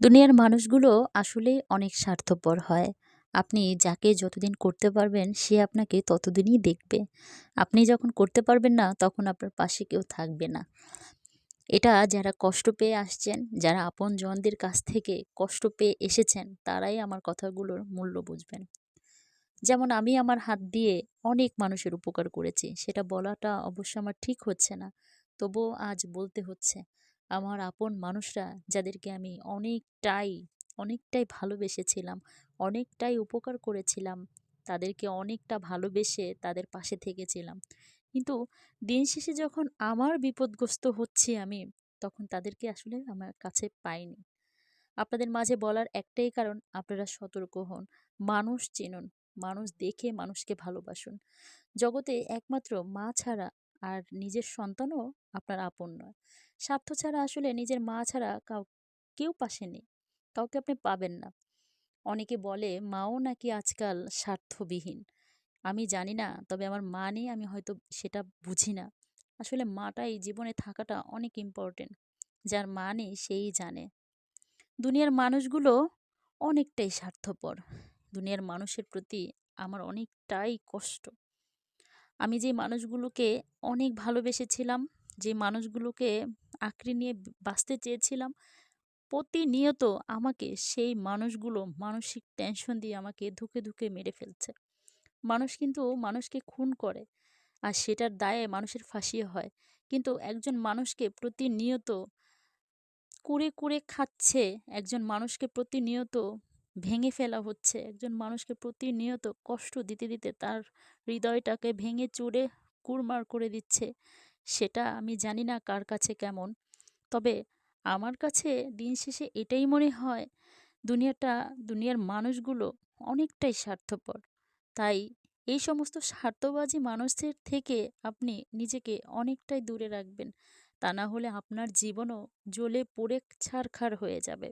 দুনিয়ার মানুষগুলো আসলে অনেক স্বার্থপর হয়। আপনি যাকে যতদিন করতে পারবেন সে আপনাকে ততদিনই দেখবে। আপনি যখন করতে পারবেন না তখন আপনার পাশে কেউ থাকবে না। এটা যারা কষ্ট পেয়ে আসছেন, যারা আপনজনদের কাছ থেকে কষ্ট পেয়ে এসেছেন তারাই আমার কথাগুলোর মূল্য বুঝবেন। যেমন আমি আমার হাত দিয়ে অনেক মানুষের উপকার করেছি। সেটা বলাটা অবশ্য আমার ঠিক হচ্ছে না। তবুও আজ বলতে হচ্ছে। আমার আপন মানুষরা যাদেরকে আমি অনেকটাই ভালোবেসেছিলাম, অনেকটাই উপকার করেছিলাম, তাদেরকে অনেকটা ভালোবেসে তাদের পাশে থেকেছিলাম। কিন্তু দিন শেষে যখন আমার বিপদগ্রস্ত হচ্ছি আমি, তখন তাদেরকে আসলে আমার কাছে পাইনি। আপনাদের মাঝে বলার একটাই কারণ, আপনারা সতর্ক হন। মানুষ চিনুন। মানুষ দেখে মানুষকে ভালোবাসুন। জগতে একমাত্র মা ছাড়া আর নিজের সন্তানও আপনার আপন নয়। স্বার্থ ছাড়া আসলে নিজের মা ছাড়া কেউ পাশে নেই। কাউকে আপনি পাবেন না। অনেকে বলে মাও নাকি আজকাল স্বার্থবিহীন। আমি জানি না, তবে আমার মা নেই আমি হয়তো সেটা বুঝি না। আসলে মাটাই জীবনে থাকাটা অনেক ইম্পর্টেন্ট। যার মা নেই সেই জানে। দুনিয়ার মানুষগুলো অনেকটাই স্বার্থপর। দুনিয়ার মানুষের প্রতি আমার অনেকটাই কষ্ট। আমি যে মানুষগুলোকে অনেক ভালোবেসেছিলাম, যে মানুষগুলোকে আঁকড়ে নিয়ে বাঁচতে চেয়েছিলাম, প্রতিনিয়ত আমাকে সেই মানুষগুলো মানসিক টেনশন দিয়ে আমাকে ধুকে মেরে ফেলছে। মানুষ কিন্তু মানুষকে খুন করে, আর সেটার দায়ে মানুষের ফাঁসিও হয়। কিন্তু একজন মানুষকে প্রতিনিয়ত কুরে খাচ্ছে, একজন মানুষকে প্রতিনিয়ত ভেঙে ফেলা হচ্ছে, একজন মানুষকে প্রতিনিয়ত কষ্ট দিতে তার হৃদয়টাকে ভেঙে চুরে চুরমার করে দিচ্ছে। সেটা আমি জানি না কার কাছে কেমন। তবে আমার কাছে দিন শেষে এটাই মনে হয়, দুনিয়ার মানুষগুলো অনেকটাই স্বার্থপর। তাই এই সমস্ত স্বার্থবাজি মানুষদের থেকে আপনি নিজেকে অনেকটাই দূরে রাখবেন। তা না হলে আপনার জীবনও জ্বলে পুড়ে ছারখার হয়ে যাবে।